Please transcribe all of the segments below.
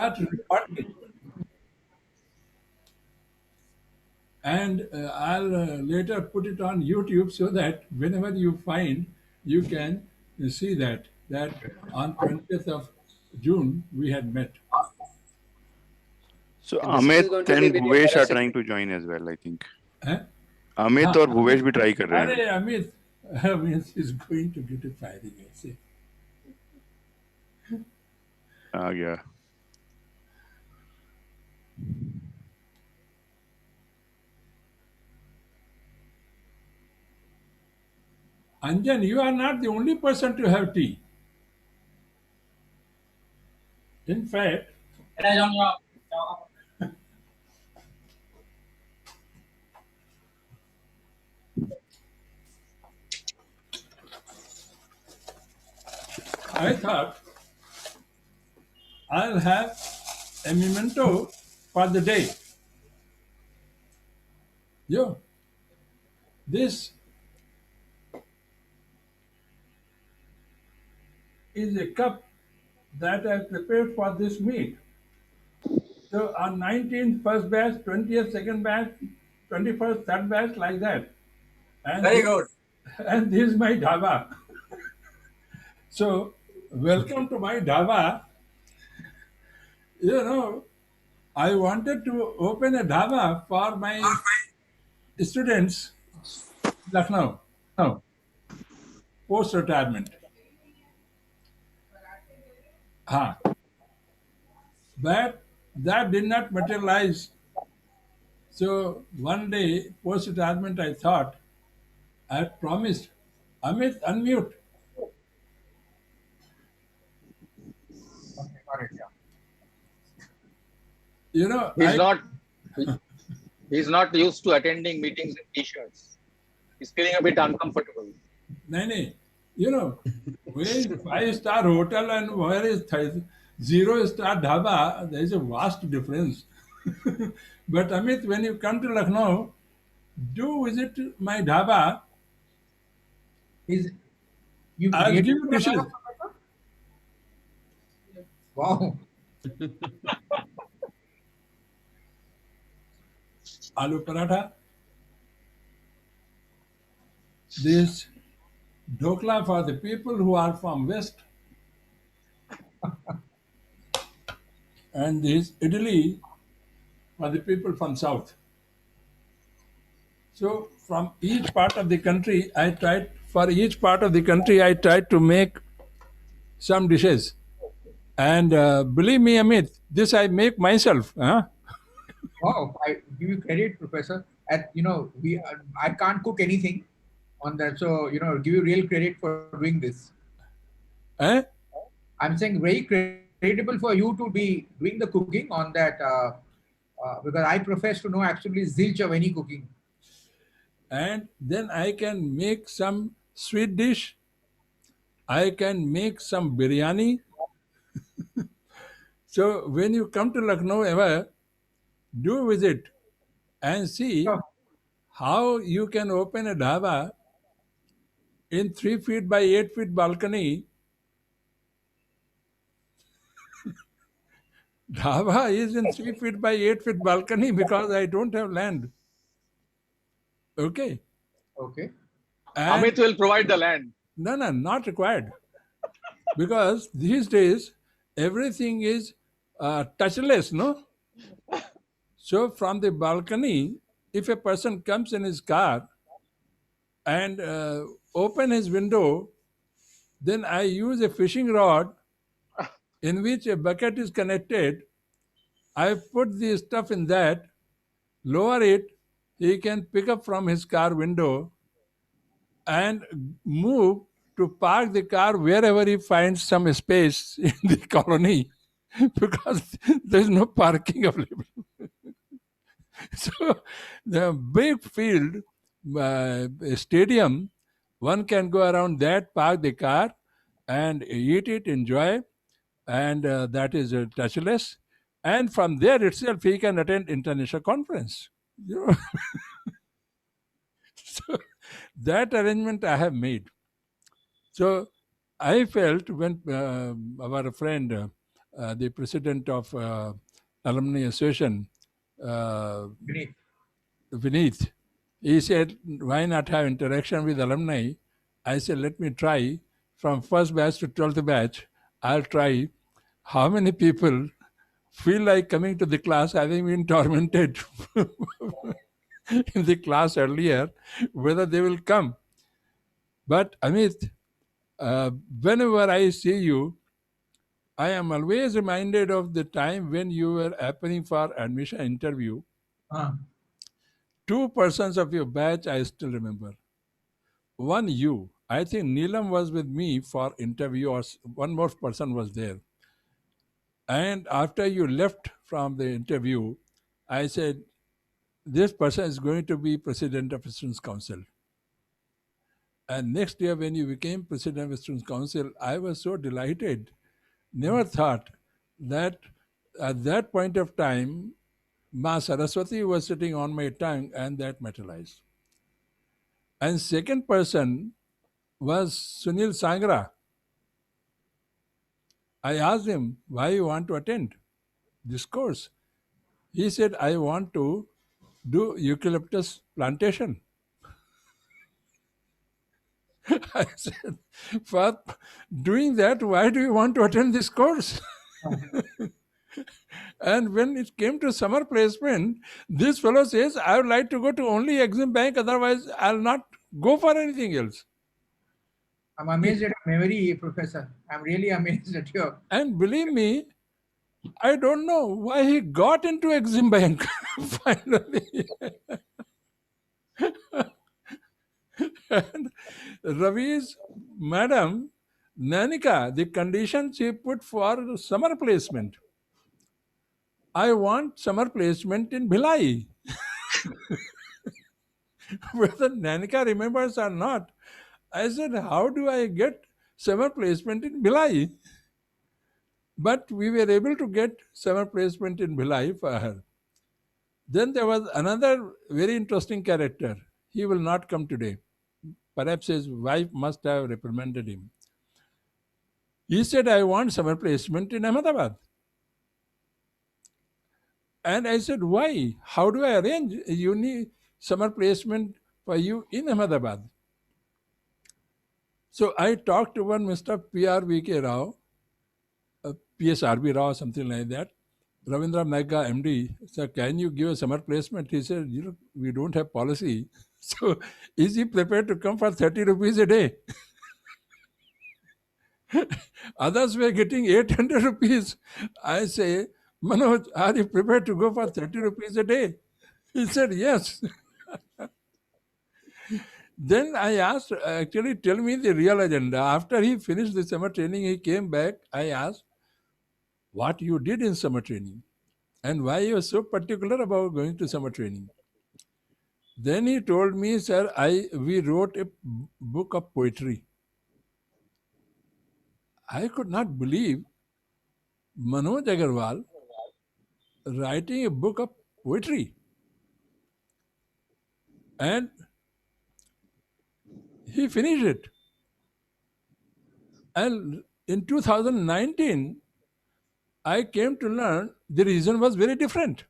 start recording, and I'll later put it on YouTube so that whenever you find, you can see that on 20th of June we had met. So And this Amit is going to be and very Bhuvesh are embarrassing. trying to join as well, I think. Eh? Amit और भुवेश भी try कर रहे अरे हैं. Amit is going to get a firing essay. आ गया. Anjan, you are not the only person to have tea. In fact, I thought I'll have a memento for the day. Yo, this is a cup that I prepared for this meet. So on 19th first batch, 20th second batch, 21st third batch, like that. And Very good. And this is my dhaba. So welcome to my dhaba. You know, I wanted to open a dhaba for my students, Lucknow, post retirement. Huh. But that did not materialize. So one day, post retirement, I thought I had promised Amit, unmute. Okay, got it. Yeah. You know, He's not used to attending meetings in t-shirts. He's feeling a bit uncomfortable. Naini, you know, where is five-star hotel and where is zero-star dhaba, there is a vast difference. But Amit, when you come to Lucknow, do visit my dhaba. You I'll give created you your dishes. dhaba, Professor? Wow. Aloo paratha. This dhokla for the people who are from west. And this idli for the people from south. So from each part of the country, I tried to make some dishes. And believe me, Amit, this I make myself. Huh? Wow. I give you credit, Professor. I can't cook anything on that. So, give you real credit for doing this. Eh? I'm saying very creditable for you to be doing the cooking on that because I profess to know actually zilch of any cooking. And then I can make some sweet dish. I can make some biryani. So when you come to Lucknow ever, do visit and see Sure. how you can open a dhaba in 3 feet by 8 feet balcony. Dhaba is in 3 feet by 8 feet balcony because I don't have land. Okay. Okay. And Amit will provide the land. no, not required. Because these days everything is touchless, no? So from the balcony, if a person comes in his car and open his window, then I use a fishing rod in which a bucket is connected. I put the stuff in that, lower it, he can pick up from his car window and move to park the car wherever he finds some space in the colony because there's no parking available. So the big field, stadium, one can go around that, park the car, and eat it, enjoy, and that is touchless. And from there itself, he can attend international conference. You know? So that arrangement I have made. So I felt when our friend the president of Alumni Association, Vineet. Vineet, he said, why not have interaction with alumni? I said, let me try. From first batch to 12th batch, I'll try how many people feel like coming to the class having been tormented in the class earlier, whether they will come. But Amit, whenever I see you, I am always reminded of the time when you were appearing for admission interview. Ah, 2 persons of your batch I still remember. One you. I think Neelam was with me for interview, or one more person was there. And after you left from the interview, I said, this person is going to be president of Students' Council. And next year, when you became president of Students' Council, I was so delighted. Never thought that at that point of time, Ma Saraswati was sitting on my tongue, and that materialized. And second person was Sunil Sangra. I asked him, why you want to attend this course? He said, I want to do eucalyptus plantation. I said, for doing that, why do you want to attend this course? And when it came to summer placement, this fellow says, I would like to go to only Exim Bank, otherwise I'll not go for anything else. I'm amazed at your memory, Professor. I'm really amazed at your. And believe me, I don't know why he got into Exim Bank finally. And Ravi's madam, Nanika, the condition she put for summer placement. I want summer placement in Bhilai. Whether Nanika remembers or not, I said, how do I get summer placement in Bhilai? But we were able to get summer placement in Bhilai for her. Then there was another very interesting character. He will not come today. Perhaps his wife must have reprimanded him. He said, I want summer placement in Ahmedabad. And I said, why? How do I arrange a uni summer placement for you in Ahmedabad? So I talked to one Mr. P.R.V.K. Rao, PSRB Rao, something like that. Ravindra Nagga, MD, said, can you give a summer placement? He said, we don't have policy. So is he prepared to come for 30 rupees a day? Others were getting 800 rupees. I say, Manoj, are you prepared to go for 30 rupees a day? He said, yes. Then I asked, actually, tell me the real agenda. After he finished the summer training, he came back. I asked, what you did in summer training and why you were so particular about going to summer training. Then he told me, sir, we wrote a book of poetry. I could not believe Manoj Agarwal writing a book of poetry. And he finished it. And in 2019, I came to learn the reason was very different.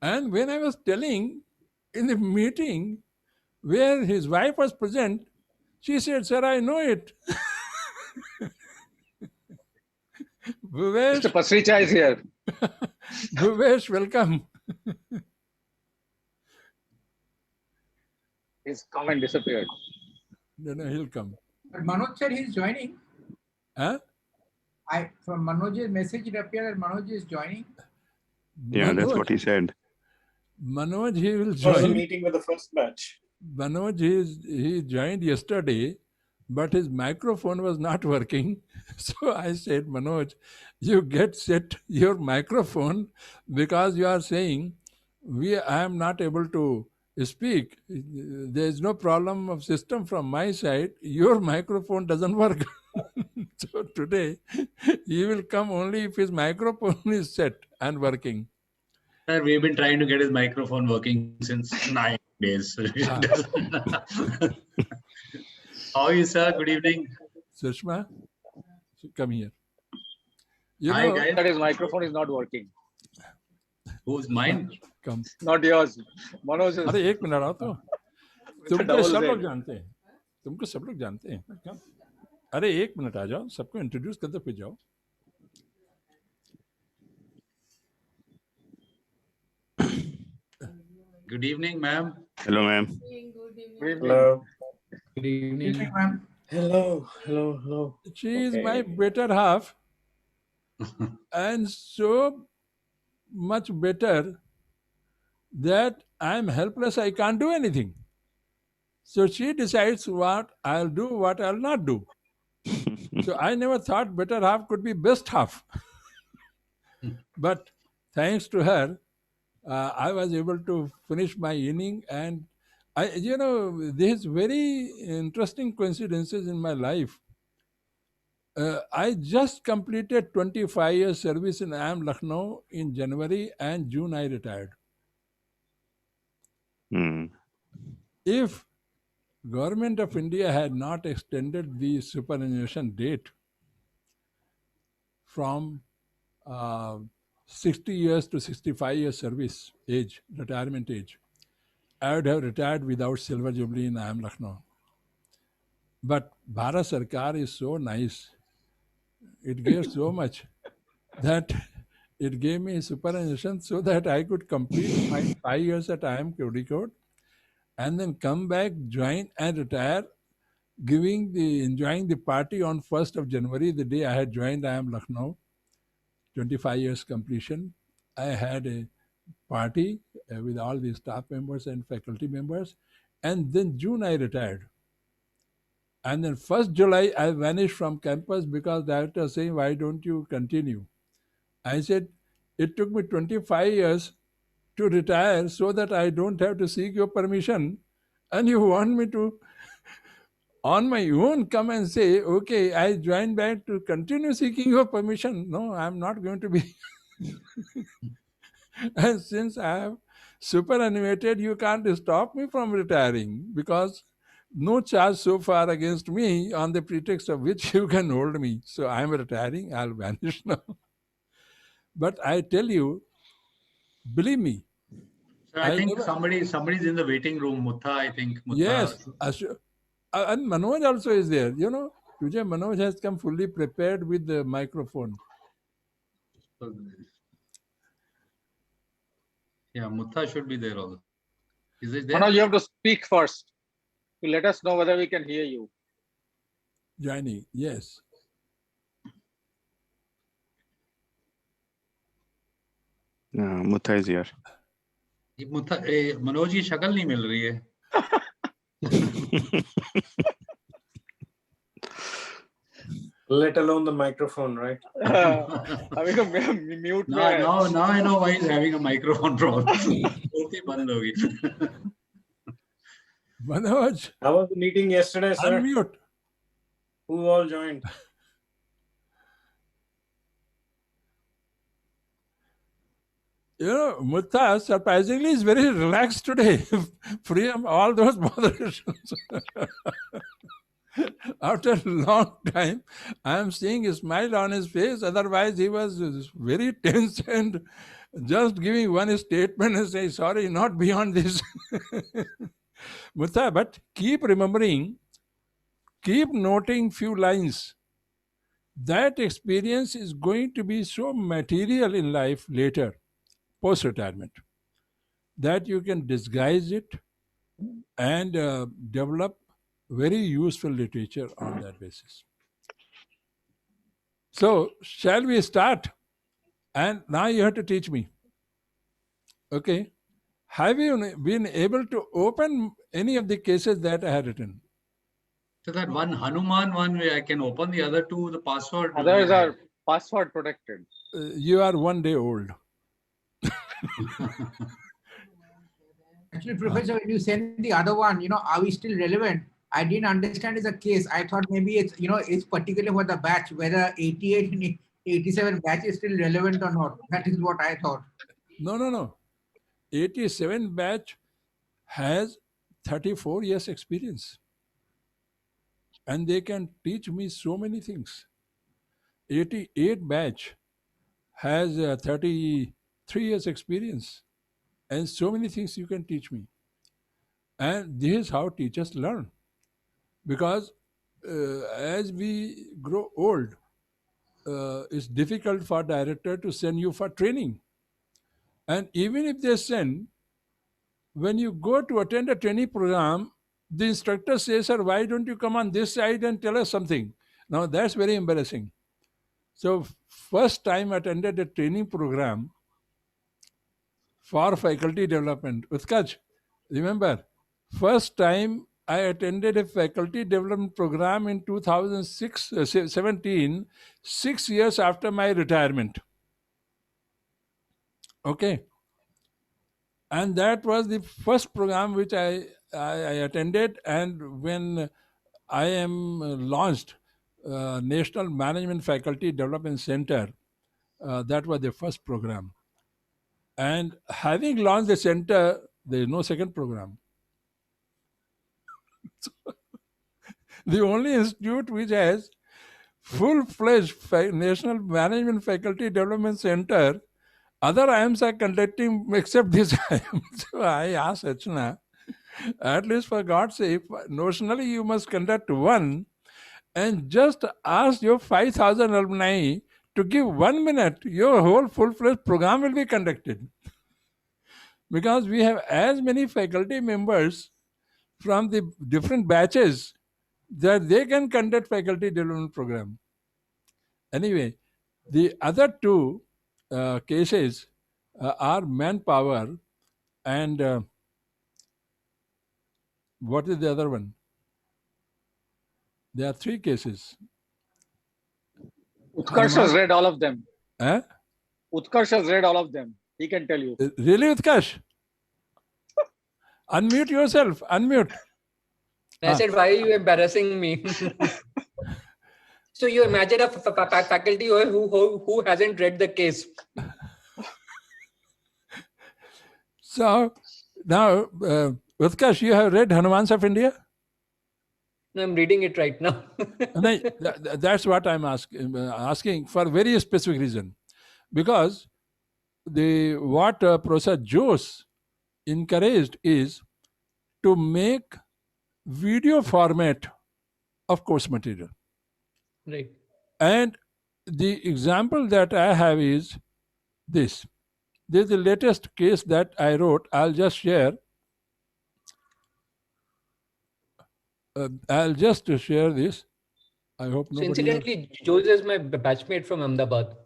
And when I was telling in the meeting where his wife was present, she said, sir, I know it. Bhuvesh, Mr. Pasricha is here. Bhuvesh, welcome. His comment disappeared. No, he'll come. But Manoj said he's joining. Huh? From Manoj's message, it appeared that Manoj is joining. Yeah, that's what he said. Manoj, he will It was a join. meeting with the first batch. Manoj, he joined yesterday, but his microphone was not working. So I said, Manoj, you get set your microphone because you are saying, I am not able to speak. There is no problem of system from my side. Your microphone doesn't work. So today, he will come only if his microphone is set and working. Sir, we've been trying to get his microphone working since 9 days. How are you, sir? Good evening. Sushma, come here. Hi, guys. That his microphone is not working. Who's mine? Come. Not yours. Manoj is. अरे एक minute आओ तो तुमको double सब Z. लोग जानते हैं, तुमको सब लोग जानते हैं क्या? अरे एक मिनट आ जाओ, सबको इंट्रोड्यूस करते फिर जाओ. Good evening, ma'am. Hello, ma'am. Hello. Good evening. Evening, ma'am. Hello. She is Okay. my better half, and so much better that I am helpless. I can't do anything. So she decides what I'll do, what I'll not do. So I never thought better half could be best half. But thanks to her, I was able to finish my inning. And there's very interesting coincidences in my life. I just completed 25 years service in IIM Lucknow in January, and June I retired. Hmm. If Government of India had not extended the superannuation date from 60 years to 65 years service age, retirement age, I would have retired without silver jubilee in IIM Lucknow. But Bharat Sarkar is so nice. It gave so much that it gave me superannuation so that I could complete my 5 years at IIM Code and then come back, join and retire, enjoying the party on 1st of January, the day I had joined IIM Lucknow, 25 years completion. I had a party with all the staff members and faculty members, and then June I retired. And then 1st July I vanished from campus because director was saying, why don't you continue? I said, it took me 25 years to retire so that I don't have to seek your permission, and you want me to on my own come and say, okay, I join back to continue seeking your permission. No, I'm not going to be. And since I have superannuated, you can't stop me from retiring because no charge so far against me on the pretext of which you can hold me. So I'm retiring, I'll vanish now. But I tell you, believe me. Sir, I think never- somebody's in the waiting room. Mutha, I think. Mutha. Yes, and Manoj also is there. Today Manoj has come fully prepared with the microphone. Yeah, Mutha should be there also. Is it there? Manoj, you have to speak first to let us know whether we can hear you. Joining, yes. Mutha is here. ये मुथा मनोज की शक्ल नहीं मिल रही है. Let alone the microphone, right? Having a mute. Now I know why he's having a microphone problem. बोलती बंद होगी. Manoj, How was the meeting yesterday, sir? unmute. Who all joined? Mutha surprisingly is very relaxed today, free of all those botherations. After a long time, I am seeing a smile on his face. Otherwise, he was very tense and just giving one statement and say, sorry, not beyond this. Mutha, but keep remembering, keep noting few lines. That experience is going to be so material in life later, post-retirement, that you can disguise it and develop very useful literature on that basis. So, shall we start? And now you have to teach me. Okay. Have you been able to open any of the cases that I had written? So that one Hanuman one where I can open, the other two, the password. Others are password protected. You are 1 day old. Actually, Professor, when you send the other one, are we still relevant? I didn't understand as a case. I thought maybe it's, it's particular for the batch, whether 88 and 87 batch is still relevant or not. That is what I thought. No. 87 batch has 34 years experience. and they can teach me so many things. 88 batch has 33 years experience, and so many things you can teach me. And this is how teachers learn, because as we grow old, it's difficult for director to send you for training. And even if they send, when you go to attend a training program, the instructor says, sir, why don't you come on this side and tell us something? Now that's very embarrassing. So first time I attended a training program for faculty development. Utkarsh, remember, first time I attended a faculty development program in 2017, 6 years after my retirement. Okay. And that was the first program which I attended. And when I am launched National Management Faculty Development Center, that was the first program. And having launched the center, there is no second program. The only institute which has full-fledged National Management Faculty Development Center, other IIMs are conducting except this IIM. So I asked Archana, at least for God's sake, notionally you must conduct one, and just ask your 5,000 alumni to give 1 minute, your whole full-fledged program will be conducted. Because we have as many faculty members from the different batches that they can conduct faculty development program. Anyway, the other two cases are manpower and what is the other one? There are three cases. Utkarsh has read all of them. Eh? Utkarsh has read all of them. He can tell you. Really, Utkarsh? Unmute yourself. Unmute. I said, why are you embarrassing me? So you imagine a faculty who hasn't read the case. So now, Utkarsh, you have read Hanumans of India? No, I'm reading it right now. No, that's what I'm asking for a very specific reason. Because what Professor Jose encouraged is to make video format of course material. Right. And the example that I have is this. This is the latest case that I wrote. I'll just share. I'll just share this. I hope So nobody... incidentally, Jose is my batchmate from Ahmedabad.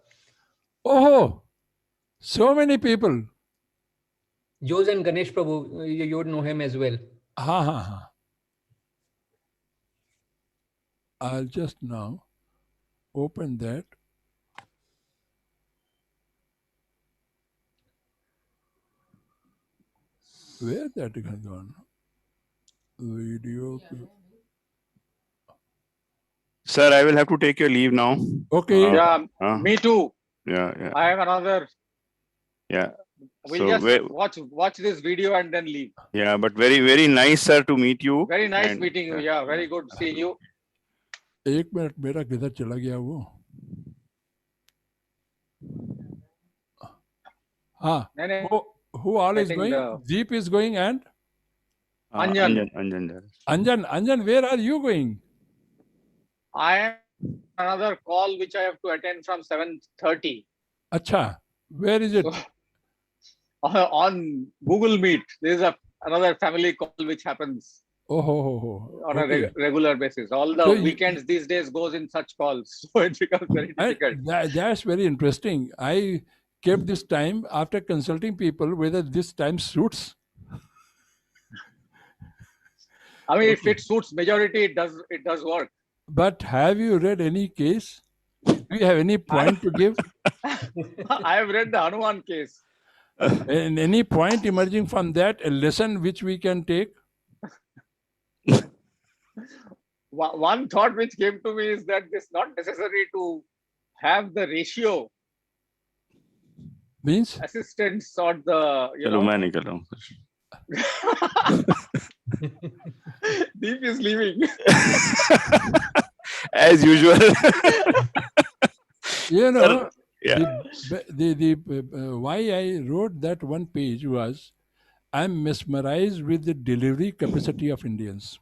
Oh, so many people. Jose and Ganesh Prabhu, you would know him as well. Ha ha ha. I'll just now open that. Where that has gone? Video. Sir, I will have to take your leave now. Okay. Yeah, me too. Yeah. I have another. Yeah. We'll So just watch this video and then leave. Yeah, but very, very nice, sir, to meet you. Very nice And- meeting you. Yeah, very good seeing you. एक minute मेरा किधर चला गया वो हाँ नहीं, नहीं, who all I is think going? the- Deep is going and Anjan. Anjan, where are you going? I am another call which I have to attend from 7:30 Acha, where is it? on Google Meet. There is another family call which happens Oh. on Okay. a regular basis. All the So you- weekends these days goes in such calls, so it becomes very difficult. That's very interesting. I kept this time after consulting people whether this time suits. I mean, if it suits majority, it does work. But have you read any case? Do you have any point to give? I have read the Hanuman case. And any point emerging from that, a lesson which we can take? One thought which came to me is that it's not necessary to have the ratio Means? assistants or the चलो मैं निकल रहा हूँ. Deep is leaving. As usual. You know, Yeah. why I wrote that one page was I'm mesmerized with the delivery capacity of Indians.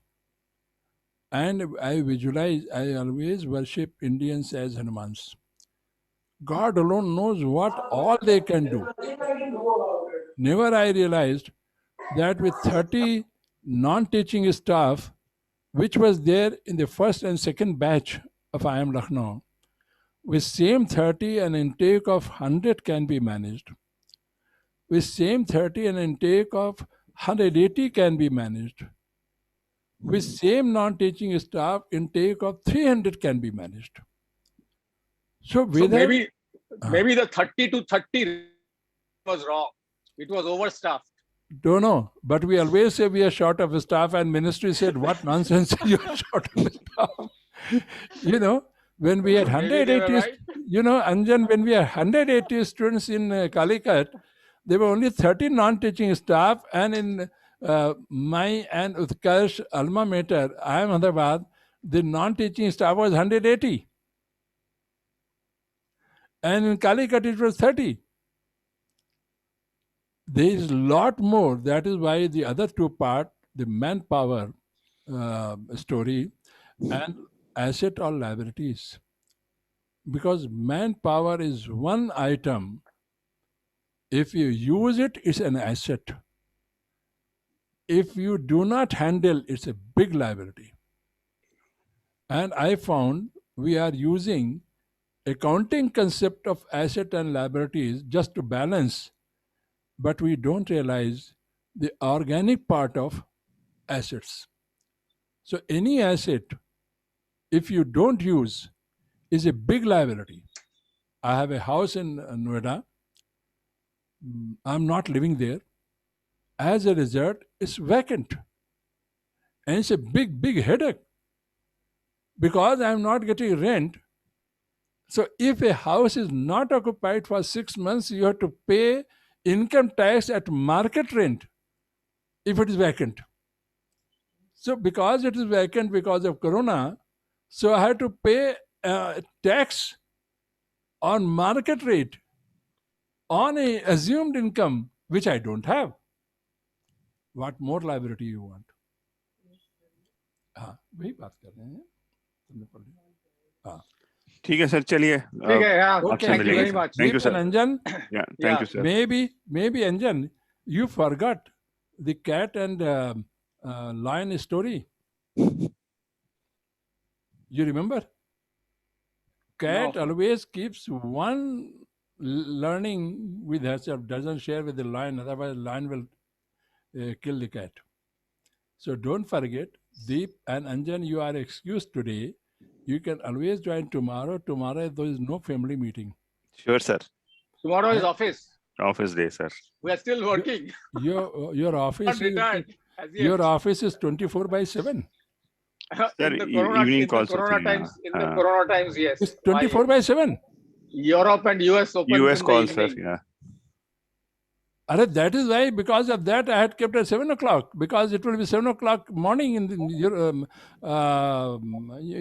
And I always worship Indians as Hanumans. God alone knows what all they can do. Never I realized that with 30 non-teaching staff, which was there in the first and second batch of IIM Lucknow, with same 30 an intake of 100 can be managed. With same 30 an intake of 180 can be managed. With same non-teaching staff, intake of 300 can be managed. So So whether maybe the 30 to 30 was wrong. It was overstaffed. don't know, but we always say we are short of staff, and ministry said, "What nonsense! You are short of staff." You know, when we had Maybe they were 180, right. you know, Anjan, when we had 180 students in Calicut, there were only 30 non-teaching staff, and in my and Utkarsh alma mater, IIM Ahmedabad, the non-teaching staff was 180, and in Calicut it was 30. There is a lot more. That is why the other two part, the manpower story and asset or liabilities. Because manpower is one item. If you use it, it's an asset. If you do not handle, it's a big liability. And I found we are using accounting concept of asset and liabilities just to balance, but we don't realize the organic part of assets. So any asset, if you don't use, is a big liability. I have a house in Noida. I'm not living there. As a result, it's vacant. And it's a big, big headache because I'm not getting rent. So if a house is not occupied for 6 months, you have to pay income tax at market rent if it is vacant. So because it is vacant because of Corona, so I have to pay tax on market rate on a assumed income which I don't have. What more liability you want? हाँ वही बात कर रहे हैं तुमने पढ़ लिया हाँ ठीक है सर चलिए ठीक है, yeah. Okay, Thank you मिलेंगे very sir. much. Thank you, Deep and sir. Anjan, Yeah, Yeah. thank you, sir. maybe Anjan, you forgot the cat and lion story. You remember? Cat No. always keeps one learning with herself, doesn't share with the lion, otherwise lion will kill the cat. So don't forget, Deep and Anjan, you are excused today. You can always join tomorrow. Tomorrow there is no family meeting. Sure, sir. Tomorrow is office. Office day, sir. We are still working. Your office Not is, retired. As yet. your office is 24/7. Sir, in the corona, evening in the calls corona होती हैं, times, in the हाँ। corona times, yes. It's 24/7. Europe and US open. US in the calls, sir. evening. Yeah. That is why, because of that, I had kept at 7 o'clock, because it will be 7 o'clock morning in the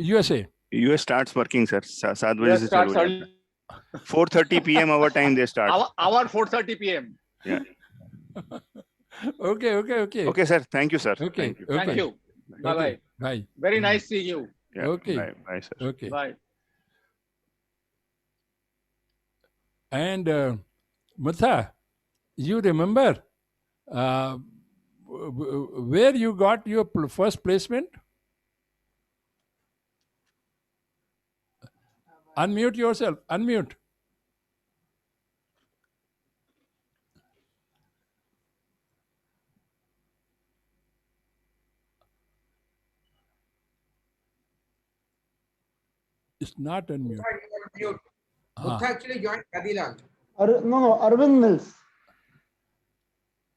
USA. US starts working, sir. 7 बजे US से starts चालू हो early. जाता है। 4:30 p.m. our time they start. Our 4:30 p.m. Yeah. Okay. Okay, sir. Thank you, sir. Okay. Thank you. Okay. Thank you. Bye bye. Bye. Very nice seeing you. Yeah. Okay. Bye, sir. Okay. Bye. And Mutha, you remember where you got your first placement? Unmute yourself. Unmute. It's not unmute. Mute. Ah. Mutha actually joined Kadilal. No, Arvind Mills.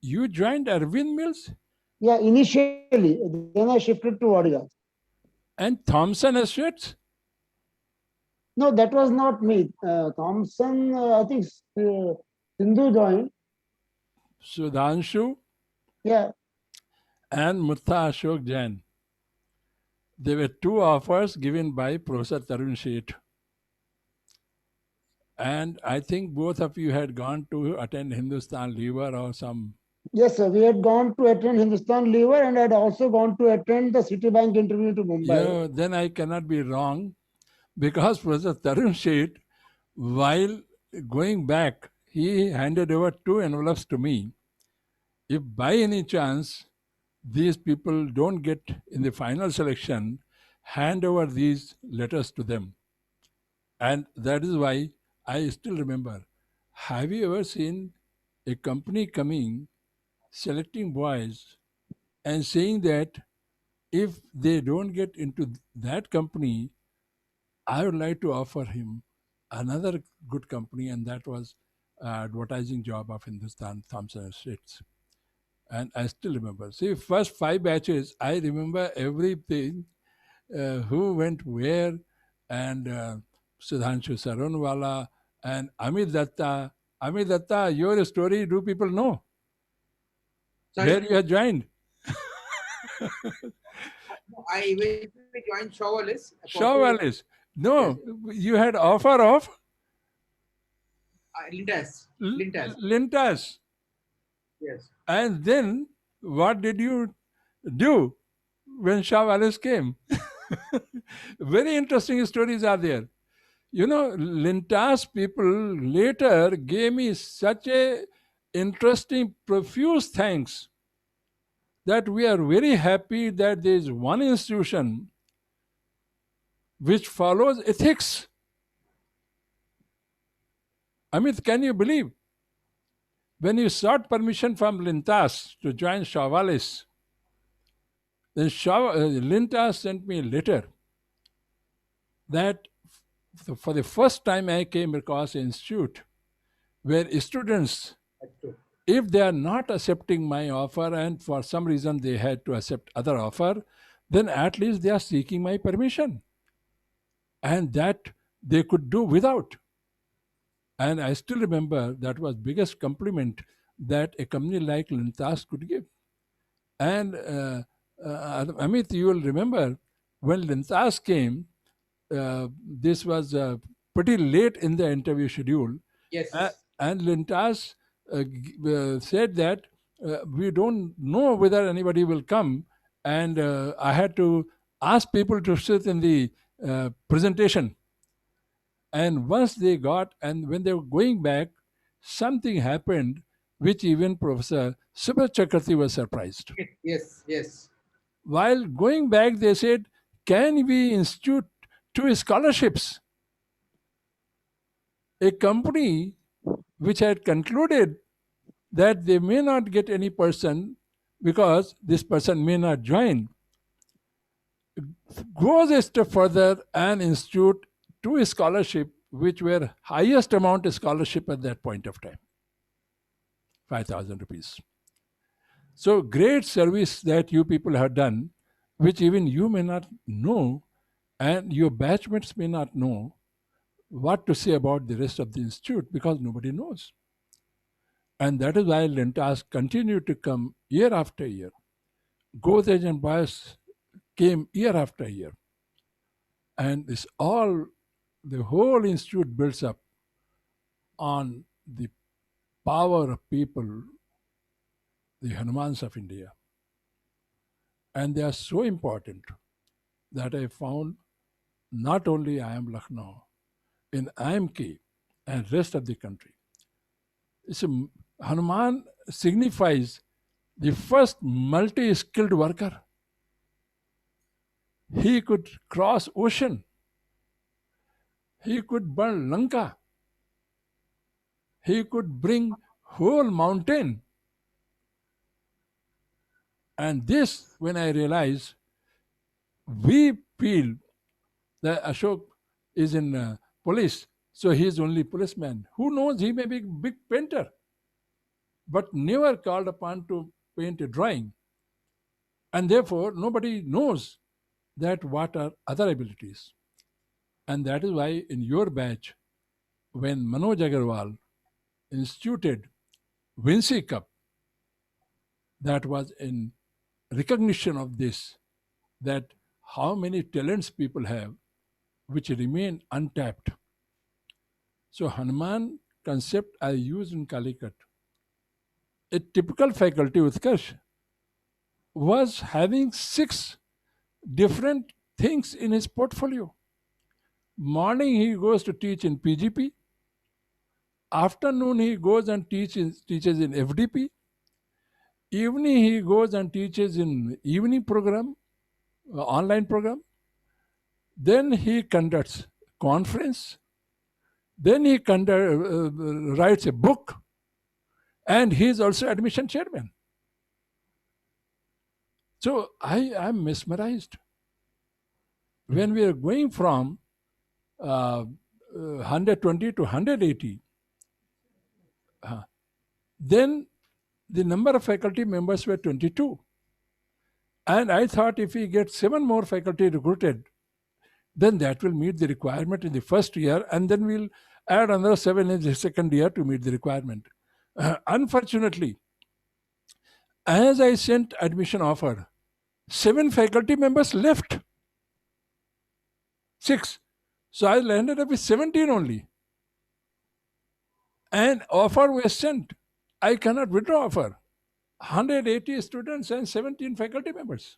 You joined Arvind Mills Yeah, initially. Then I shifted to Vadga. and Thomson Associates? No, that was not me. Thompson, I think Sindhu joined. Sudhanshu Yeah, and Mutha Ashok Jain. there were two offers given by Professor Tarun Sheth. And I think both of you had gone to attend Hindustan Lever or some. Yes, sir. We had gone to attend Hindustan Lever and had also gone to attend the Citibank interview to Mumbai. Then I cannot be wrong, because Professor Tarun Sheth, while going back, he handed over 2 envelopes to me. If by any chance these people don't get in the final selection, hand over these letters to them. And that is why I still remember. Have you ever seen a company coming, selecting boys, and saying that if they don't get into that company, I would like to offer him another good company, and that was advertising job of Hindustan Thompson Estates. And I still remember. See, first 5 batches, I remember everything, who went where, and Sudhanshu Saronwala and Amit Datta. Amit Datta, your story, do people know? Sorry? Where you have joined? I eventually joined Shawwalis. Shaw Wallace. No, you had offer of Lintas. Lintas. Lintas. Yes. And then what did you do when Shah Wallace came? Very interesting stories are there. You know, Lintas people later gave me such a interesting, profuse thanks that we are very happy that there is one institution which follows ethics. Amit, can you believe? When you sought permission from Lintas to join Shawwalis, then Lintas sent me a letter that for the first time I came across an institute where students, if they are not accepting my offer and for some reason they had to accept other offer, then at least they are seeking my permission. And that they could do without. And I still remember that was biggest compliment that a company like Lintas could give. And Amit, you will remember when Lintas came, this was pretty late in the interview schedule. Yes. And Lintas said that we don't know whether anybody will come. And I had to ask people to sit in the presentation. And once they got, and when they were going back, something happened which even Professor Subhash Chakrathi was surprised. Yes. Yes. While going back, they said, can we institute 2 scholarships? A company which had concluded that they may not get any person because this person may not join, goes a step further and institute 2 scholarship which were highest amount of scholarship at that point of time, 5,000 rupees. So great service that you people have done, which even you may not know and your batchmates may not know what to say about the rest of the institute because nobody knows. And that is why Lintas continued to come year after year. Godrej and Bias came year after year. And this all, the whole institute builds up on the power of people, the Hanumans of India. And they are so important that I found not only IIM Lucknow, in IMK and rest of the country. Hanuman signifies the first multi-skilled worker. He could cross ocean. He could burn Lanka. He could bring whole mountain. And this, when I realize, we feel that Ashok is in police, so he is only policeman. Who knows, he may be a big painter, but never called upon to paint a drawing. And therefore, nobody knows that what are other abilities. And that is why in your batch, when Manoj Agarwal instituted Vinci Cup, that was in recognition of this, that how many talents people have which remain untapped. So Hanuman concept I used in Calicut. A typical faculty, Utkarsh, was having 6 different things in his portfolio. Morning he goes to teach in PGP. Afternoon he goes and teaches in FDP. Evening he goes and teaches in evening program, online program. Then he conducts conference. Then he writes a book. And he is also admission chairman. So I am mesmerized. When we are going from 120 to 180, then the number of faculty members were 22. And I thought if we get 7 more faculty recruited, then that will meet the requirement in the first year, and then we'll add another 7 in the second year to meet the requirement. Unfortunately, as I sent admission offer, 7 faculty members left. 6. So I landed up with 17 only. And offer was sent. I cannot withdraw offer. 180 students and 17 faculty members.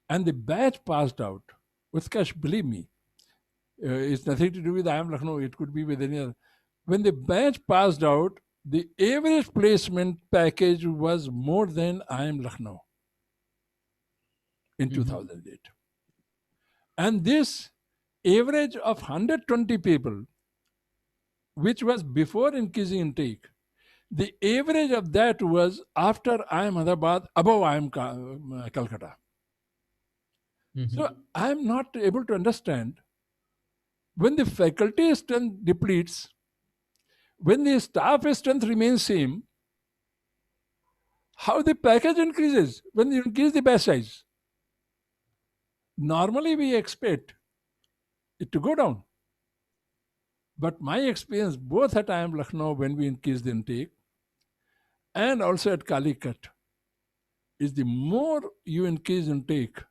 And the batch passed out. Utkarsh, believe me, it's nothing to do with IIM Lucknow. It could be with any other. When the batch passed out, the average placement package was more than IIM Lucknow in 2008. And this average of 120 people, which was before increasing intake, the average of that was after IIM Ahmedabad, above IIM Calcutta. So I am not able to understand when the faculty strength depletes, when the staff strength remains same, how the package increases when you increase the batch size. Normally we expect it to go down. But my experience both at IIM Lucknow when we increase the intake and also at Calicut is the more you increase intake,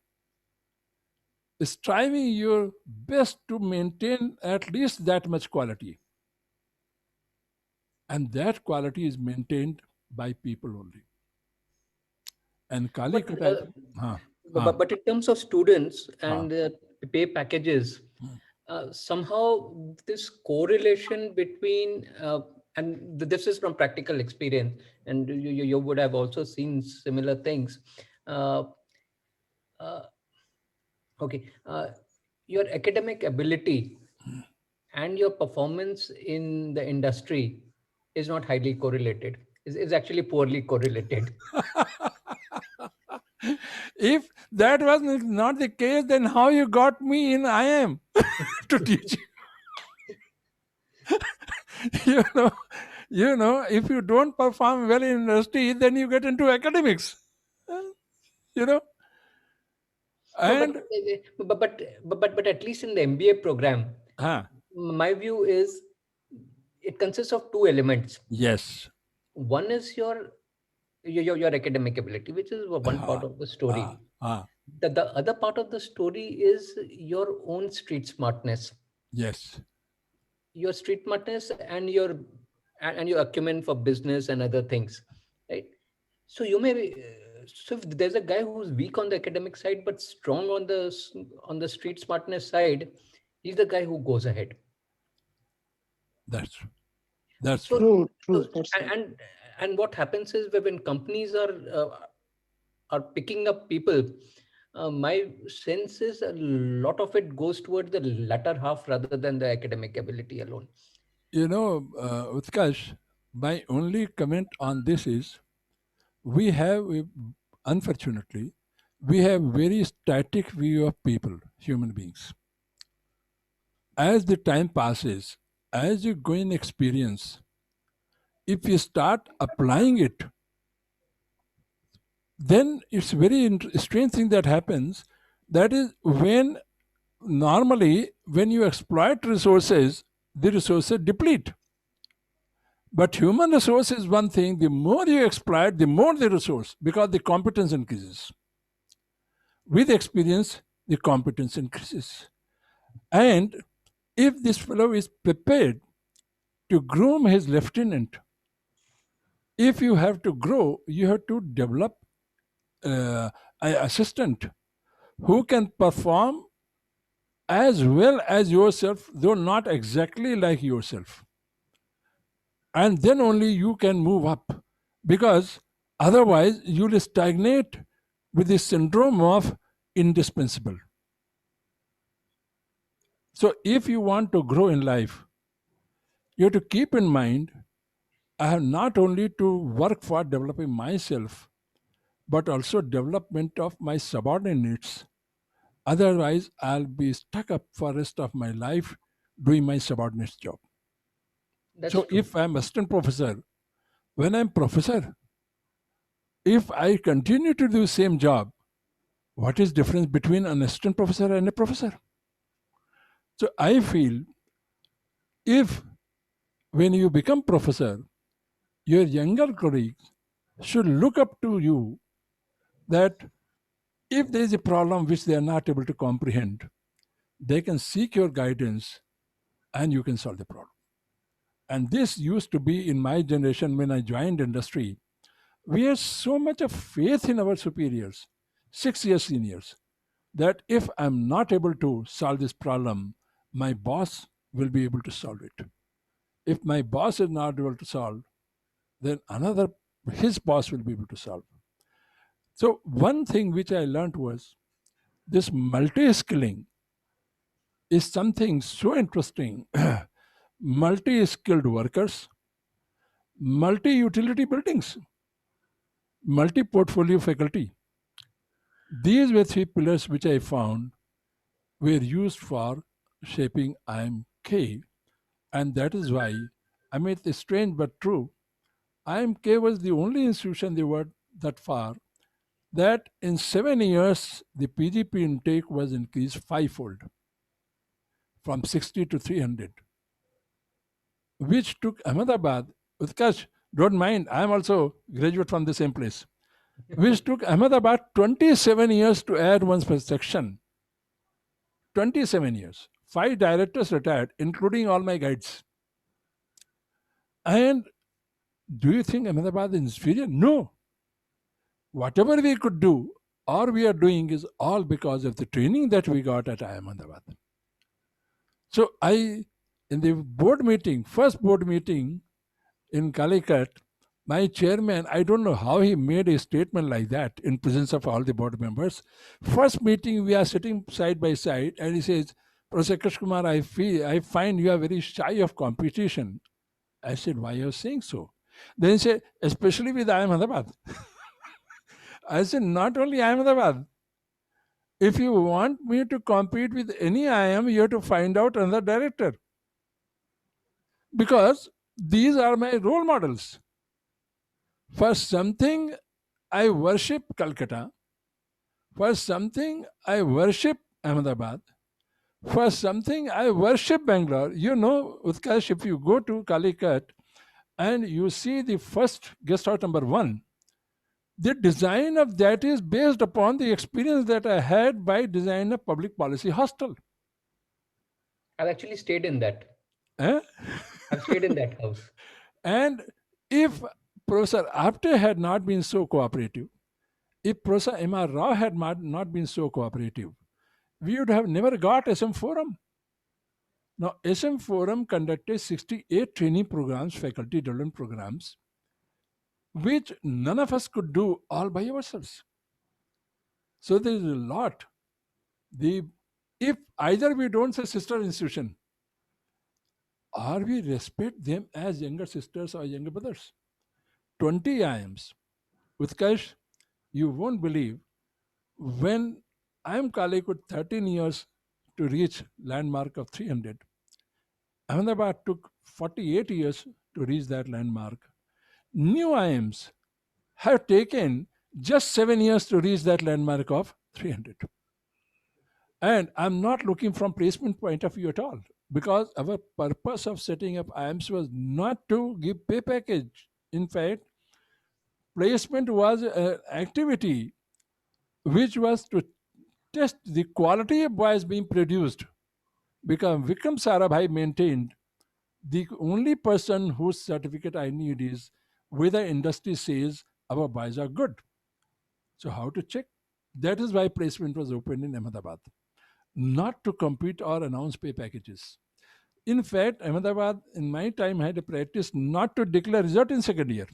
striving your best to maintain at least that much quality. And that quality is maintained by people only. And Calicut, But in terms of students and pay packages, somehow this correlation between, and this is from practical experience, and you would have also seen similar things. Your academic ability and your performance in the industry is not highly correlated. It's actually poorly correlated. If that was not the case, then how you got me in IIM to teach? you know, if you don't perform well in university, then you get into academics. You know. And but at least in the MBA program, my view is it consists of 2 elements. Yes. One is your academic ability, which is one part of the story. The other part of the story is your own street smartness. Yes. Your street smartness and your acumen for business and other things, right? So you may be, so if there's a guy who's weak on the academic side but strong on the street smartness side, he's the guy who goes ahead. That's true. That's True. And what happens is when companies are picking up people, my sense is a lot of it goes towards the latter half rather than the academic ability alone. You know, Utkarsh, my only comment on this is we have, unfortunately, we have very static view of people, human beings. As the time passes, as you gain experience, if you start applying it, then it's very strange thing that happens. That is when normally when you exploit resources, the resources deplete. But human resource is one thing. The more you exploit, the more the resource, because the competence increases. with experience, the competence increases. And if this fellow is prepared to groom his lieutenant, if you have to grow, you have to develop an assistant who can perform as well as yourself, though not exactly like yourself. And then only you can move up, because otherwise you will stagnate with the syndrome of indispensable. So if you want to grow in life, you have to keep in mind, I have not only to work for developing myself, but also development of my subordinates. Otherwise, I'll be stuck up for rest of my life doing my subordinate's job. That's So true. if I'm assistant professor, when I'm professor, if I continue to do same job, what is difference between an assistant professor and a professor? So I feel, if when you become professor, your younger colleagues should look up to you, that if there is a problem which they are not able to comprehend, they can seek your guidance and you can solve the problem. And this used to be in my generation when I joined industry. We had so much of faith in our superiors, 6 years seniors, that if I'm not able to solve this problem, my boss will be able to solve it. If my boss is not able to solve, then his boss will be able to solve. So one thing which I learned was, this multi-skilling is something so interesting. Multi-skilled workers, multi-utility buildings, multi-portfolio faculty. These were three pillars which I found were used for shaping IMK. And that is why, I mean, it's strange but true, IMK was the only institution they were that far that in 7 years the PGP intake was increased fivefold, from 60 to 300, which took Ahmedabad, Utkarsh, don't mind, I'm also graduate from the same place, which took Ahmedabad 27 years to add one per section. 27 years. 5 directors retired, including all my guides. And do you think Ahmedabad is inferior? No. Whatever we could do or we are doing is all because of the training that we got at IIM Ahmedabad. So in the board meeting, first board meeting in Calicut, my chairman, I don't know how he made a statement like that in presence of all the board members. First meeting, we are sitting side by side, and he says, Professor Krish Kumar, I find you are very shy of competition. I said, why are you saying so? Then he said, especially with IIM Ahmedabad. I said, not only IIM Ahmedabad. If you want me to compete with any IIM, you have to find out another director. Because these are my role models. For something, I worship Calcutta. For something, I worship Ahmedabad. For something, I worship Bangalore. You know, Utkarsh, if you go to Calicut and you see the first guest house number 1, the design of that is based upon the experience that I had by design a public policy hostel. I've actually stayed in that. Eh? I've stayed in that house. And if Professor Apte had not been so cooperative, if Professor M.R. Rao had not been so cooperative, we would have never got SM Forum. Now, SM Forum conducted 68 training programs, faculty development programs, which none of us could do all by ourselves. So there is a lot. If either we don't say sister institution, or we respect them as younger sisters or younger brothers. 20 IIMs. Utkarsh, you won't believe, when IIM Calicut 13 years to reach landmark of 300, Ahmedabad took 48 years to reach that landmark. New IIMs have taken just 7 years to reach that landmark of 300. And I'm not looking from placement point of view at all, because our purpose of setting up IIMs was not to give pay package. In fact, placement was an activity which was to test the quality of boys being produced, because Vikram Sarabhai maintained the only person whose certificate I need is whether industry says our boys are good. So how to check? That is why placement was opened in Ahmedabad, not to compete or announce pay packages. In fact, Ahmedabad in my time had a practice not to declare result in second year.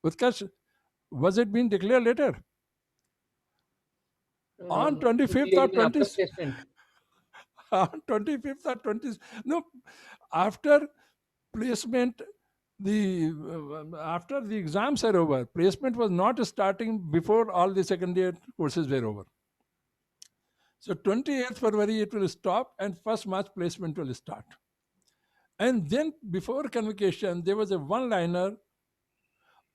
Utkarsh, was it being declared later? On 25th or Even after 20th? placement. On 25th or 20th? No, after placement, the after the exams are over, placement was not starting before all the second year courses were over. So 28th February it will stop and 1st March placement will start. And then before convocation, there was a one-liner,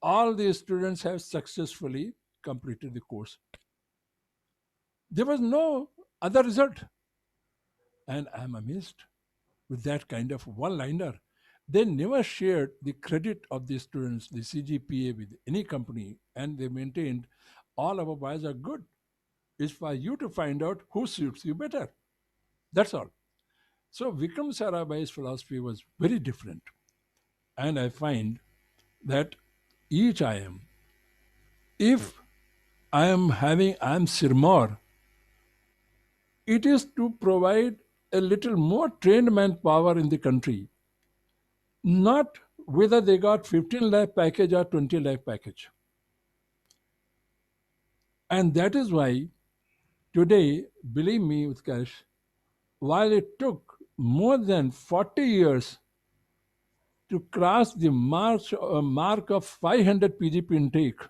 all the students have successfully completed the course. There was no other result. And I'm amazed with that kind of one-liner. They never shared the credit of the students, the CGPA with any company, and they maintained all our boys are good. It's for you to find out who suits you better. That's all. So Vikram Sarabhai's philosophy was very different. And I find that each IIM, if I'm Sirmor, it is to provide a little more trained manpower in the country, not whether they got 15 lakh package or 20 lakh package. And that is why today, believe me, Utkarsh, while it took more than 40 years to cross the mark of 500 PGP intake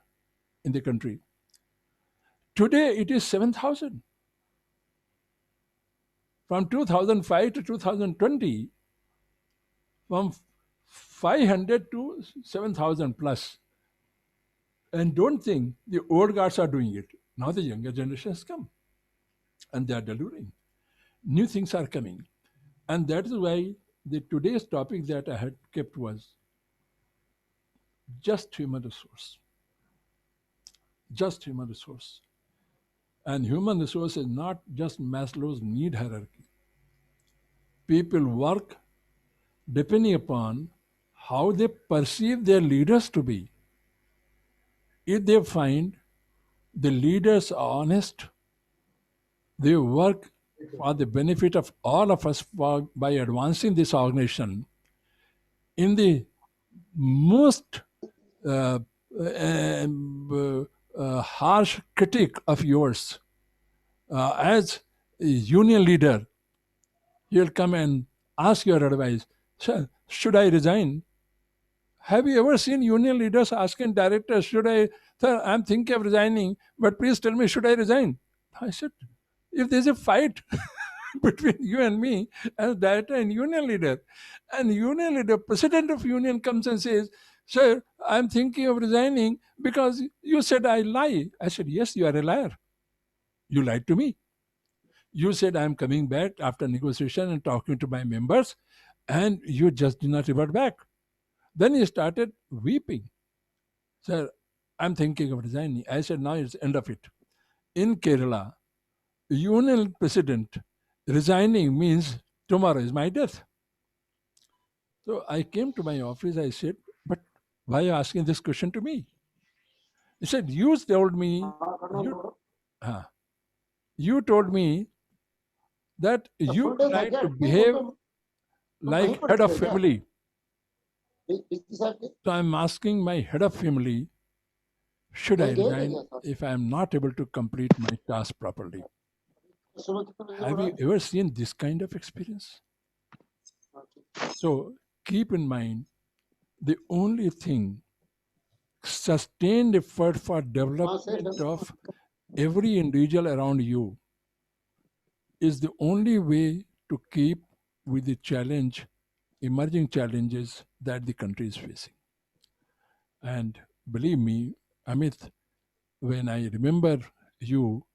in the country, today it is 7,000. From 2005 to 2020, from 500 to 7,000 plus. And don't think the old guards are doing it. Now the younger generation has come and they are delivering. New things are coming. And that is why the today's topic that I had kept was just human resource. Just human resource. And human resource is not just Maslow's need hierarchy. People work depending upon how they perceive their leaders to be. If they find the leaders are honest, they work for the benefit of all of us by advancing this organization in the most harsh critic of yours. As a union leader, he'll come and ask your advice. Sir, should I resign? Have you ever seen union leaders asking directors, sir, I'm thinking of resigning, but please tell me, should I resign? I said, if there's a fight between you and me as director and union leader, president of union comes and says, sir, I'm thinking of resigning because you said I lie. I said, yes, you are a liar. You lied to me. You said I'm coming back after negotiation and talking to my members, and you just did not revert back. Then he started weeping. Sir, I'm thinking of resigning. I said, now it's the end of it. In Kerala, union president resigning means tomorrow is my death. So I came to my office. I said, but why are you asking this question to me? He said, you told me that you try to behave like head of family. So I'm asking my head of family, should I resign if I'm not able to complete my task properly? Have you ever seen this kind of experience? So keep in mind, the only thing, sustained effort for development of every individual around you is the only way to keep with the emerging challenges that the country is facing. And believe me, Amit, when I remember you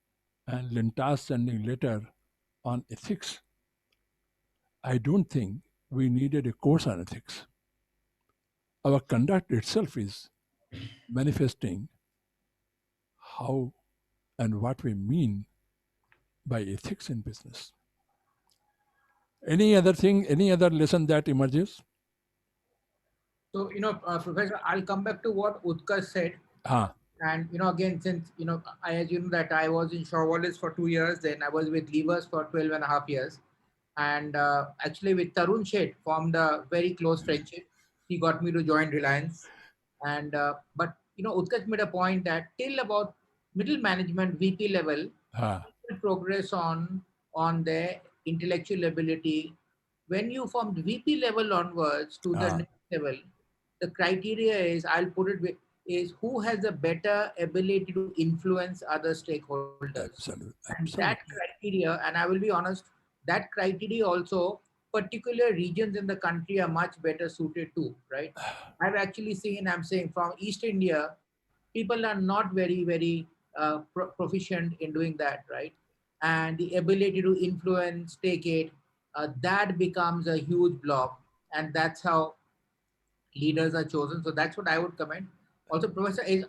and Lintas sending letter on ethics, I don't think we needed a course on ethics. Our conduct itself is manifesting how and what we mean by ethics in business. Any other thing, any other lesson that emerges? So, Professor, I'll come back to what Utkarsh said. Ah, And, again, since, I assume that I was in Shaw Wallace for 2 years, then I was with Levers for 12 and a half years. And actually with Tarun Sheth formed a very close friendship. He got me to join Reliance. And, but, Utkarsh made a point that till about middle management, VP level, ah, people progress on their intellectual ability. When you from VP level onwards to the Ah. next level, the criteria is, I'll put it with, is who has a better ability to influence other stakeholders. absolutely, And that criteria, and I will be honest, that criteria also, particular regions in the country are much better suited to, right? I've actually seen, I'm saying from East India, people are not very, very proficient in doing that, right? And the ability to influence, take it, that becomes a huge block. And that's how leaders are chosen. So that's what I would comment. Also, Professor, is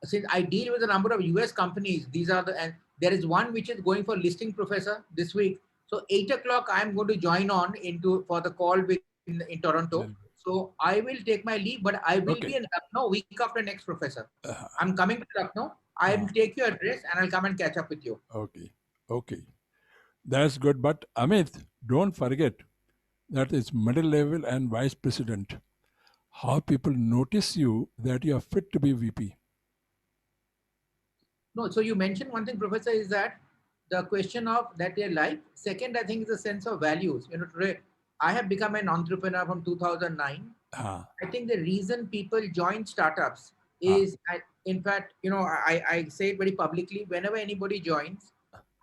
since I deal with a number of US companies, these are and there is one which is going for listing, Professor, this week. So 8 o'clock, I'm going to join on into for the call with in Toronto. So I will take my leave, but I will be in Lucknow week after next, Professor. I'm coming to Lucknow. I will take your address and I'll come and catch up with you. Okay. That's good. But Amit, don't forget that it's middle level and vice president. How people notice you that you are fit to be VP. No, so you mentioned one thing, Professor, is that the question of that they like. Second, I think is a sense of values. Today I have become an entrepreneur from 2009. I think the reason people join startups is, in fact, I say it very publicly. Whenever anybody joins,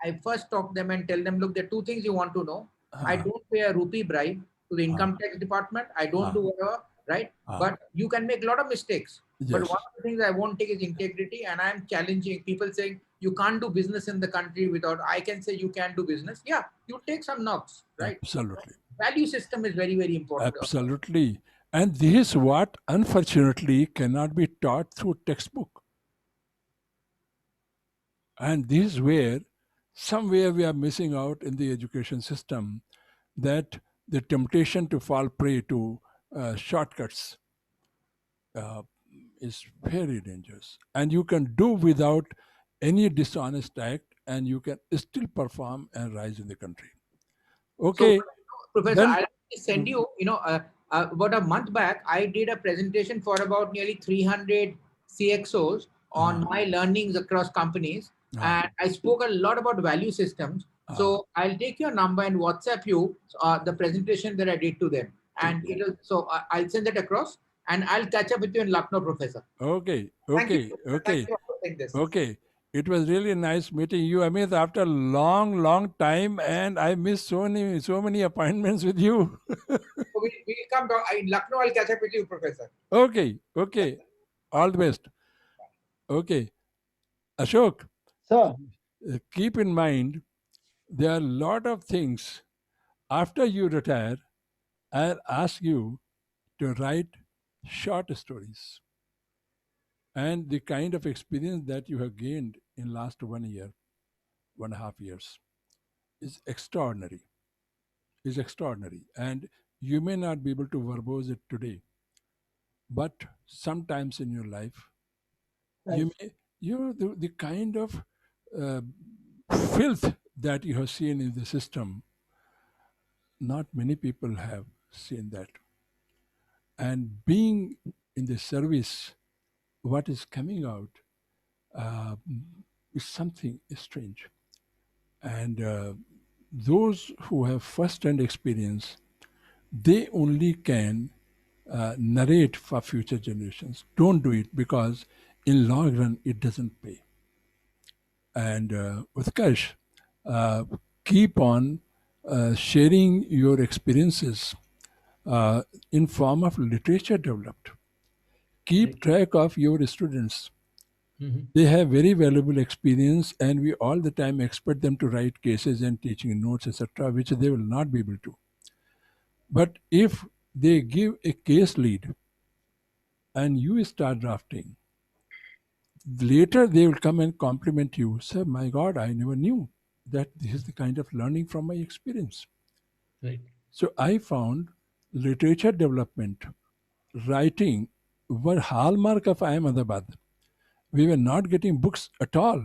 I first talk to them and tell them, look, there are two things you want to know. I don't pay a rupee bribe to the income tax department. I don't do whatever, right? But you can make a lot of mistakes. But one of the things I won't take is integrity, and I'm challenging people saying you can't do business in the country without. I can say you can do business. Yeah, you take some knocks, right? Absolutely. Value system is very, very important. Absolutely. And this is what unfortunately cannot be taught through textbook. And this is where somewhere we are missing out in the education system, that the temptation to fall prey to shortcuts is very dangerous. And you can do without any dishonest act, and you can still perform and rise in the country. Okay. So, Professor, then, I'll send you, about a month back, I did a presentation for about nearly 300 CXOs on my learnings across companies. And I spoke a lot about value systems. So I'll take your number and WhatsApp you the presentation that I did to them. And I'll send it across, and I'll catch up with you in Lucknow, Professor. Okay. Thank you for hosting this. Okay. It was really nice meeting you, Amit, after a long time, and I missed so many appointments with you. We'll come down in Lucknow. I'll catch up with you, Professor. Okay. All the best. Okay. Ashok, Sir, keep in mind, there are a lot of things. After you retire, I'll ask you to write short stories. And the kind of experience that you have gained in last 1 year, 1.5 years, is extraordinary. And you may not be able to verbose it today, but sometimes in your life, the kind of filth that you have seen in the system, not many people have seen that. And being in the service, what is coming out is something strange. And those who have first-hand experience, they only can narrate for future generations. Don't do it, because in long run it doesn't pay. And Utkarsh, keep on sharing your experiences in form of literature developed. Keep track of your students. They have very valuable experience, and we all the time expect them to write cases and teaching notes, etc., which they will not be able to. But if they give a case lead and you start drafting, later they will come and compliment you. Sir, my God, I never knew that this is the kind of learning from my experience. Right. So I found literature development, writing were hallmark of IIM Ahmedabad. We were not getting books at all.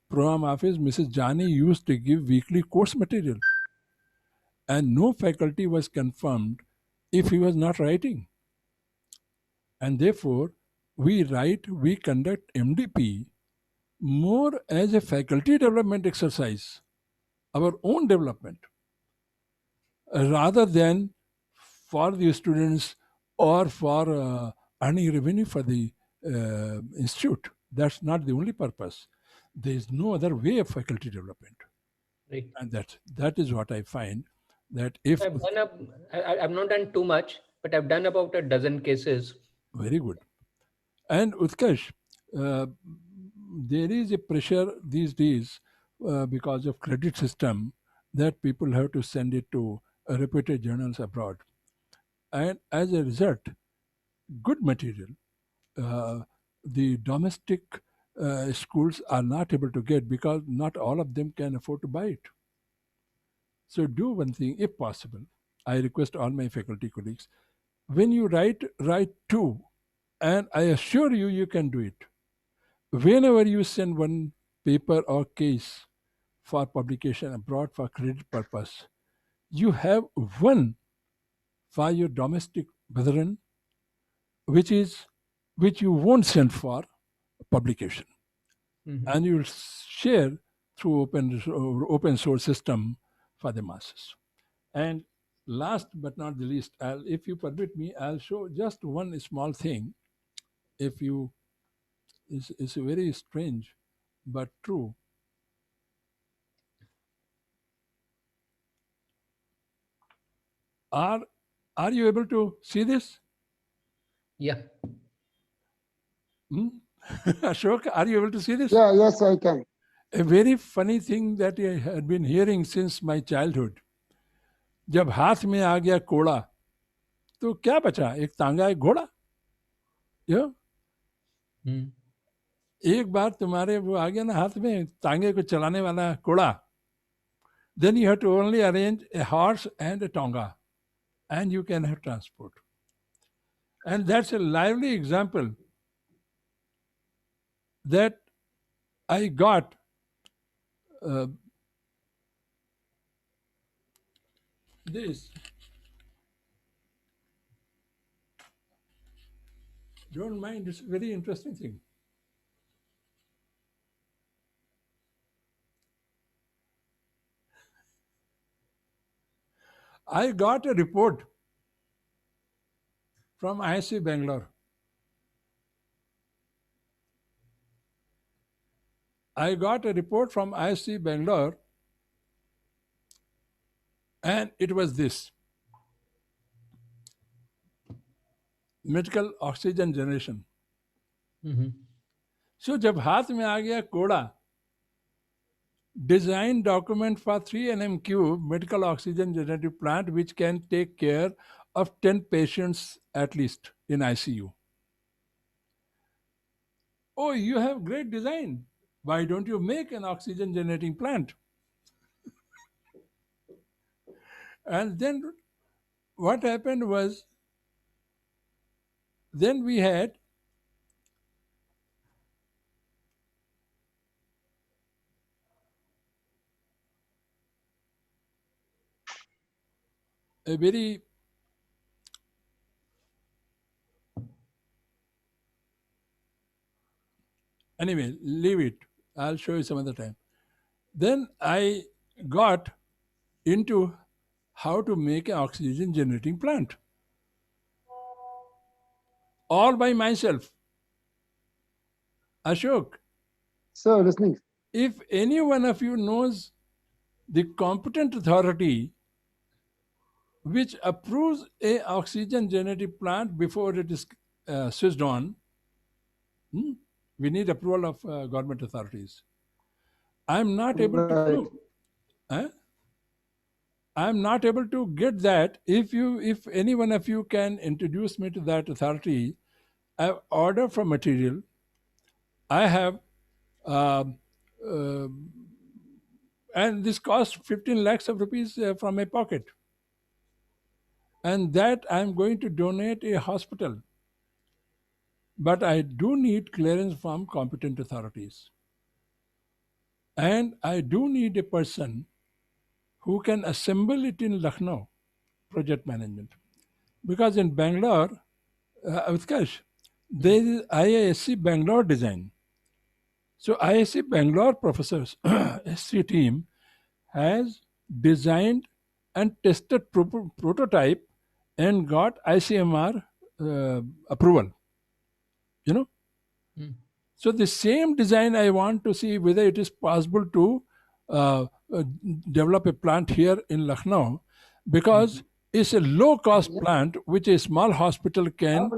Program office, Mrs. Jani used to give weekly course material, and no faculty was confirmed if he was not writing. And therefore, we conduct MDP more as a faculty development exercise, our own development, rather than for the students or for earning revenue for the institute. That's not the only purpose. There is no other way of faculty development. Right. And that is what I find, that if I've not done too much, but I've done about a dozen cases. very good. And Utkarsh, there is a pressure these days because of credit system that people have to send it to reputed journals abroad. And as a result, good material, the domestic schools are not able to get because not all of them can afford to buy it. So do one thing, if possible. I request all my faculty colleagues, when you write two, and I assure you, you can do it. Whenever you send one paper or case for publication abroad for credit purpose, you have one for your domestic brethren, which you won't send for publication, and you will share through open source system for the masses. And last but not the least, if you permit me, I'll show just one small thing. If you, it's very strange, but true. Are you able to see this? Yeah. Ashok, are you able to see this? Yeah, yes, I can. A very funny thing that I had been hearing since my childhood. जब हाथ में आ गया कोड़ा तो क्या बचा, एक तांगा एक घोड़ा. एक बार तुम्हारे वो आ गया ना हाथ में तांगे को चलाने वाला कोड़ा, then you have to only arrange a horse and a tonga and you can have transport. And that's a lively example that I got this. Don't mind, it's a very interesting thing. I got a report from ISC Bangalore. I got a report from ISC Bangalore, and it was this: medical oxygen generation. So जब हाथ में आ गया कोड़ा, design document for 3 nm cube medical oxygen generative plant which can take care of 10 patients at least in ICU. Oh, you have great design. Why don't you make an oxygen generating plant? And then what happened was, then we had a very anyway, leave it. I'll show you some other time. Then I got into how to make an oxygen generating plant all by myself. Ashok, So, listening. if any one of you knows the competent authority which approves a oxygen generative plant before it is switched on, we need approval of government authorities. I'm not able to do. I'm not able to get that. If any one of you can introduce me to that authority, I've ordered for material. I have, um, uh, and this cost 15 lakhs of rupees from my pocket. And that I'm going to donate a hospital. But I do need clearance from competent authorities. And I do need a person who can assemble it in Lucknow, project management. Because in Bangalore, Utkarsh, there is IISc Bangalore design. So IISc Bangalore professors, SC team, has designed and tested prototype and got ICMR approval. You know? Hmm. So the same design I want to see whether it is possible to uh, uh, develop a plant here in Lucknow, because it's a low cost plant which a small hospital can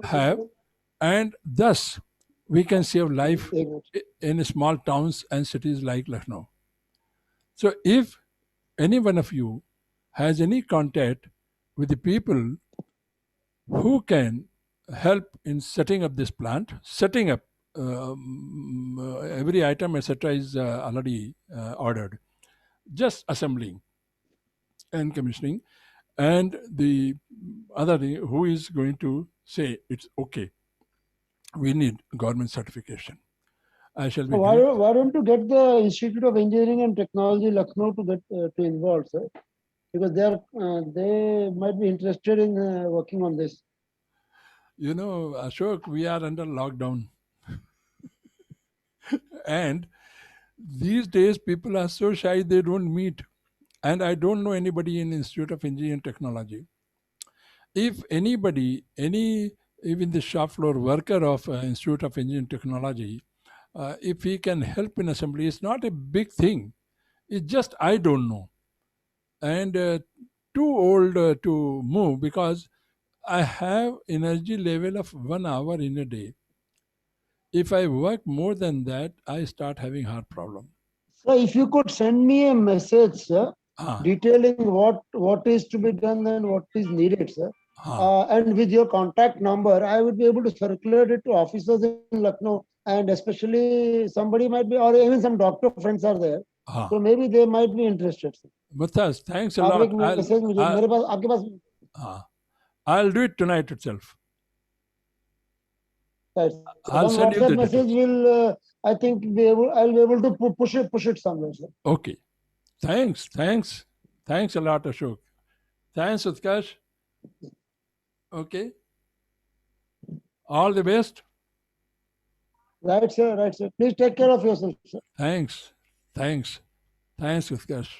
have, and thus we can save life in small towns and cities like Lucknow. So if any one of you has any contact with the people who can help in setting up this plant, setting up every item, etc., is already ordered, just assembling and commissioning, and the other who is going to say it's okay, we need government certification. I shall be Why, great. why don't you get the Institute of Engineering and Technology, Lucknow, to get to involve, sir? Because they might be interested in working on this. You know, Ashok, we are under lockdown. And these days people are so shy they don't meet. And I don't know anybody in Institute of Engineering and Technology. If anybody, even the shop floor worker of Institute of Engineering and Technology, if he can help in assembly, it's not a big thing. It's just I don't know. And too old to move, because I have energy level of 1 hour in a day. If I work more than that, I start having heart problem. So if you could send me a message, sir, Ah, detailing what is to be done and what is needed, sir. ah, And with your contact number, I would be able to circulate it to officers in Lucknow, and especially somebody might be, or even some doctor friends are there. ah. So maybe they might be interested, sir. Muttaz, thanks a आप lot. एक message मुझे मेरे पास आपके पास I'll do it tonight itself. right. I'll One send you the WhatsApp message details. will I think I'll be able to push it somewhere, sir. Okay. Thanks. Thanks a lot, Ashok. Thanks, Utkarsh. Okay. All the best. Right, sir. Right, sir. Please take care of yourself, sir. Thanks, Utkarsh.